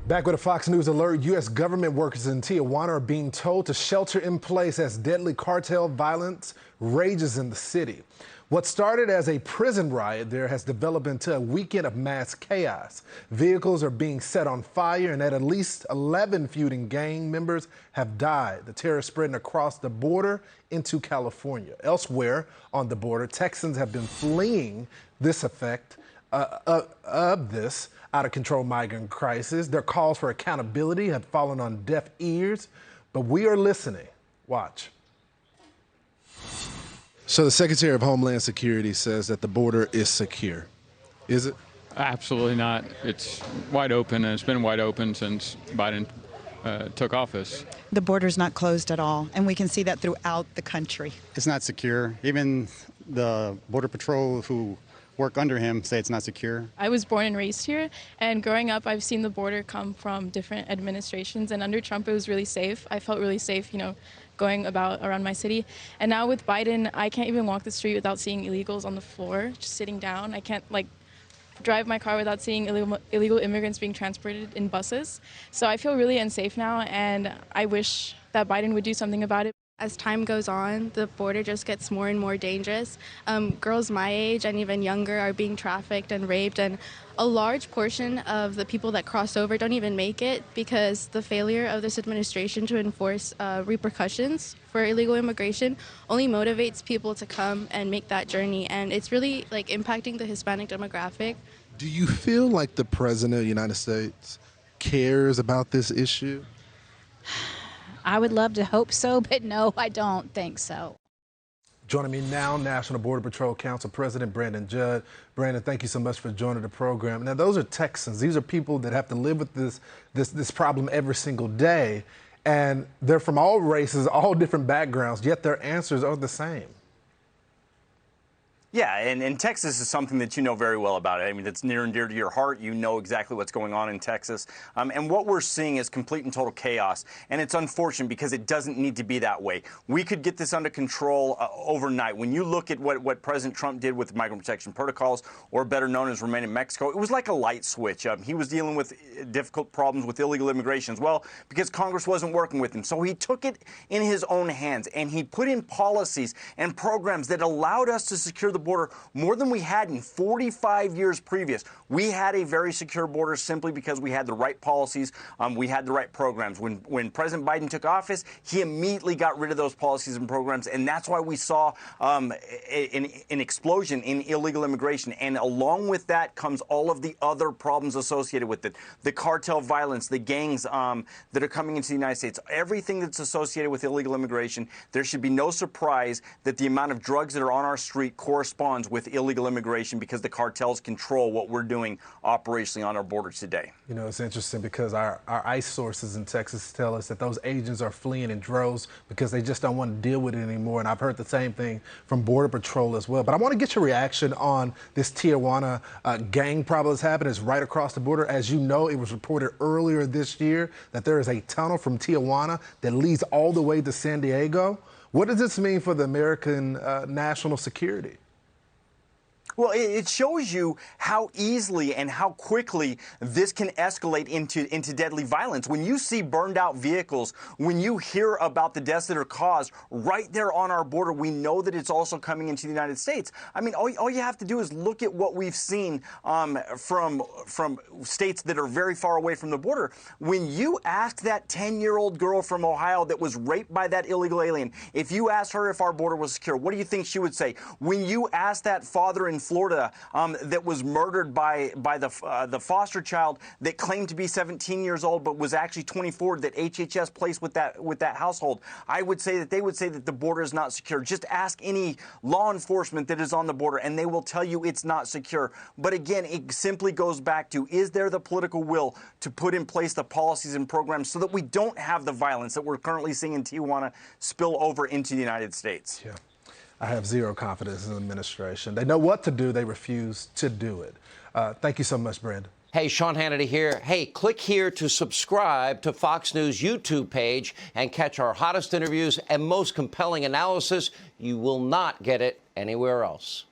Back with a Fox News alert, U.S. government workers in Tijuana are being told to shelter in place as deadly cartel violence rages in the city. What started as a prison riot there has developed into a weekend of mass chaos. Vehicles are being set on fire, and at least 11 feuding gang members have died. The terror spreading across the border into California. Elsewhere on the border, Texans have been fleeing this effect of this out-of-control migrant crisis. Their calls for accountability have fallen on deaf ears, but we are listening. Watch. So the Secretary of Homeland Security says that the border is secure. Is it? Absolutely not. It's wide open, and it's been wide open since Biden took office. The border's not closed at all, and we can see that throughout the country. It's not secure. Even the Border Patrol who work under him say it's not secure. I was born and raised here, and growing up, I've seen the border come from different administrations, and under Trump, it was really safe. I felt really safe, going around my city. And now with Biden, I can't even walk the street without seeing illegals on the floor, just sitting down. I can't, drive my car without seeing illegal immigrants being transported in buses. So I feel really unsafe now, and I wish that Biden would do something about it. As time goes on, the border just gets more and more dangerous. Girls my age and even younger are being trafficked and raped, and a large portion of the people that cross over don't even make it because the failure of this administration to enforce repercussions for illegal immigration only motivates people to come and make that journey, and it's really impacting the Hispanic demographic. Do you feel like the President of the United States cares about this issue? I would love to hope so, but no, I don't think so. Joining me now, National Border Patrol Council President Brandon Judd. Brandon, thank you so much for joining the program. Now, those are Texans. These are people that have to live with this problem every single day, and they're from all races, all different backgrounds, yet their answers are the same. Yeah, and Texas is something that you know very well about. I mean, it's near and dear to your heart. You know exactly what's going on in Texas. And what we're seeing is complete and total chaos. And it's unfortunate because it doesn't need to be that way. We could get this under control overnight. When you look at what President Trump did with migrant protection protocols, or better known as Remain in Mexico, it was like a light switch. He was dealing with difficult problems with illegal immigration as well because Congress wasn't working with him. So he took it in his own hands, and he put in policies and programs that allowed us to secure the border more than we had in 45 years previous. We had a very secure border simply because we had the right policies, we had the right programs. When President Biden took office, he immediately got rid of those policies and programs, and that's why we saw an explosion in illegal immigration. And along with that comes all of the other problems associated with it. The cartel violence, the gangs that are coming into the United States, everything that's associated with illegal immigration. There should be no surprise that the amount of drugs that are on our street corresponds with illegal immigration because the cartels control what we're doing operationally on our borders today. You know, it's interesting because our ICE sources in Texas tell us that those agents are fleeing in droves because they just don't want to deal with it anymore. And I've heard the same thing from Border Patrol as well. But I want to get your reaction on this Tijuana gang problem that's happened. It's right across the border. As you know, it was reported earlier this year that there is a tunnel from Tijuana that leads all the way to San Diego. What does this mean for the American national security? Well, it shows you how easily and how quickly this can escalate into deadly violence. When you see burned out vehicles, when you hear about the deaths that are caused right there on our border, we know that it's also coming into the United States. I mean, all you have to do is look at what we've seen from states that are very far away from the border. When you ask that 10-year-old girl from Ohio that was raped by that illegal alien, if you asked her if our border was secure, what do you think she would say? When you ask that father in Florida that was murdered by the foster child that claimed to be 17 years old but was actually 24 that HHS placed with that household, I would say that they would say that the border is not secure. Just ask any law enforcement that is on the border and they will tell you it's not secure. But again, it simply goes back to, is there the political will to put in place the policies and programs so that we don't have the violence that we're currently seeing in Tijuana spill over into the United States? Yeah. I have zero confidence in the administration. They know what to do. They refuse to do it. Thank you so much, Brandon. Hey, Sean Hannity here. Hey, click here to subscribe to Fox News YouTube page and catch our hottest interviews and most compelling analysis. You will not get it anywhere else.